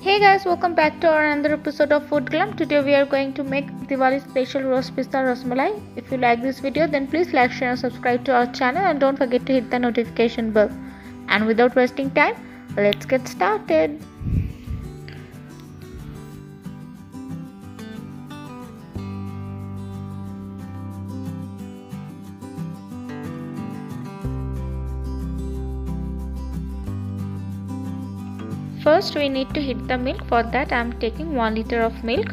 Hey guys, welcome back to our another episode of Food Glam. Today we are going to make Diwali special roast pista rasmalai. If you like this video, then please like, share and subscribe to our channel and don't forget to hit the notification bell. And without wasting time, let's get started. First we need to heat the milk. For that I am taking 1 liter of milk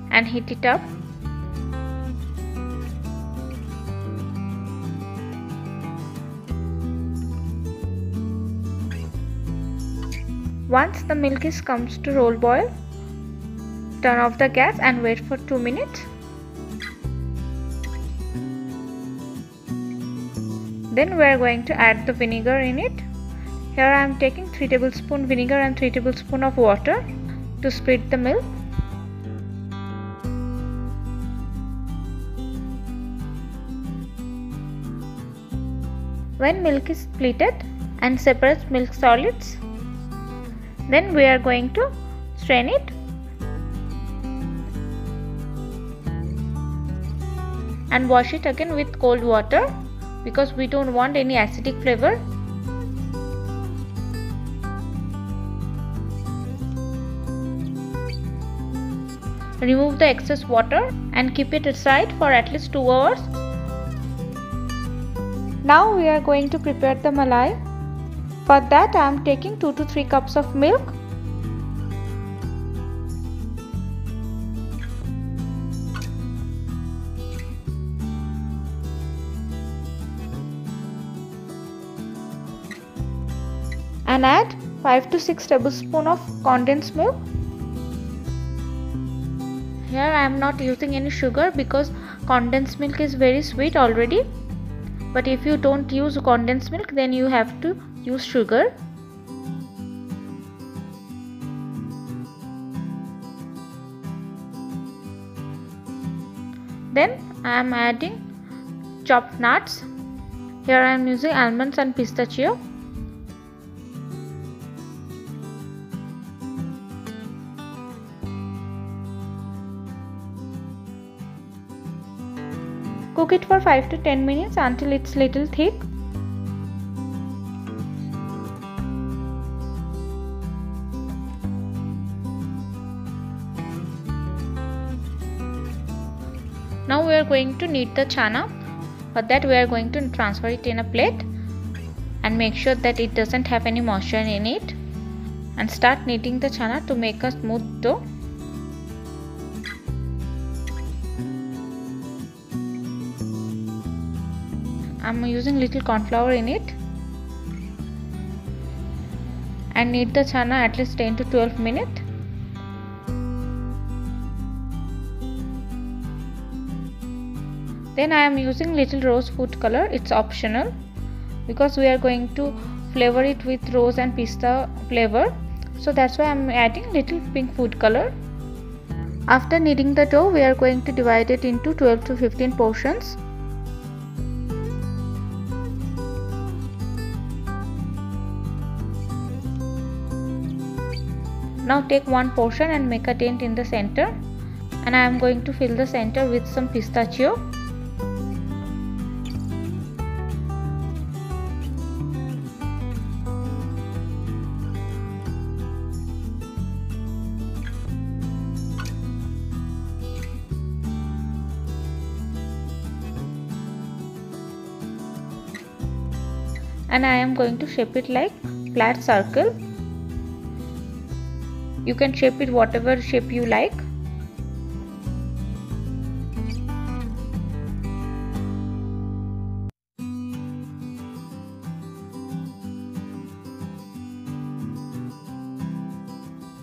and heat it up. Once the milk comes to roll boil, turn off the gas and wait for 2 minutes. Then we are going to add the vinegar in it. Here I am taking 3 tablespoons vinegar and 3 tablespoons of water to split the milk. When milk is splitted and separates milk solids, then we are going to strain it and wash it again with cold water because we don't want any acidic flavor. Remove the excess water and keep it aside for at least 2 hours. Now we are going to prepare the malai. For that I am taking 2 to 3 cups of milk. And add 5 to 6 tablespoons of condensed milk. Here I am not using any sugar because condensed milk is very sweet already. But if you don't use condensed milk, then you have to use sugar. Then I am adding chopped nuts. Here I am using almonds and pistachio. Cook it for 5 to 10 minutes until it's little thick. Now we are going to knead the chana. For that we are going to transfer it in a plate and make sure that it doesn't have any moisture in it, and start kneading the chana to make a smooth dough. I am using little corn flour in it and knead the chana at least 10 to 12 minutes. Then I am using little rose food color. It's optional because we are going to flavor it with rose and pista flavor. So that's why I am adding little pink food color. After kneading the dough, we are going to divide it into 12 to 15 portions. Now take one portion and make a dent in the center, and I am going to fill the center with some pistachio. And I am going to shape it like flat circle. You can shape it whatever shape you like.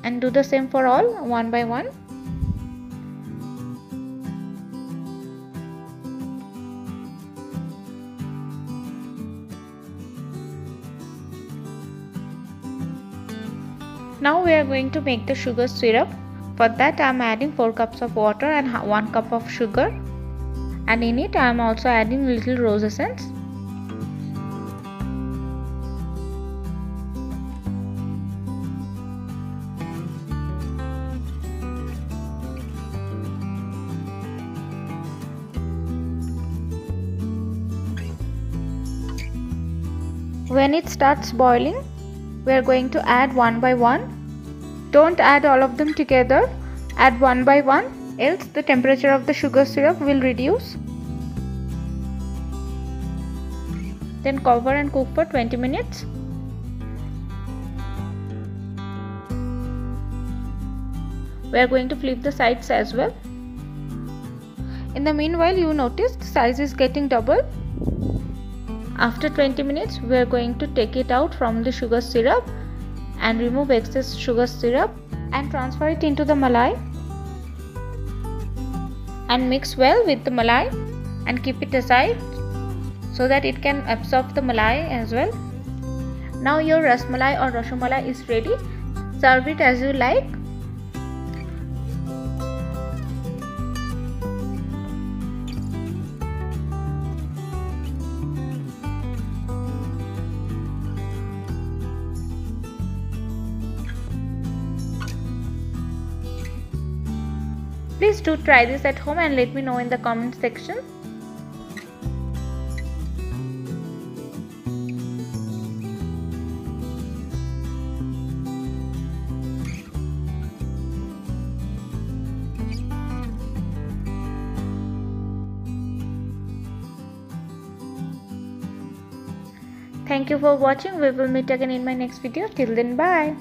And do the same for all, one by one. Now we are going to make the sugar syrup. For that I am adding 4 cups of water and 1 cup of sugar. and in it I am also adding little rose essence. When it starts boiling, we are going to add one by one. Don't add all of them together. Add one by one, else the temperature of the sugar syrup will reduce. Then cover and cook for 20 minutes. We are going to flip the sides as well. In the meanwhile, you notice the size is getting double. After 20 minutes, we are going to take it out from the sugar syrup and remove excess sugar syrup and transfer it into the malai and mix well with the malai and keep it aside so that it can absorb the malai as well. Now your rasmalai or rasmalai is ready. Serve it as you like. Please do try this at home and let me know in the comment section. Thank you for watching. We will meet again in my next video. Till then, bye.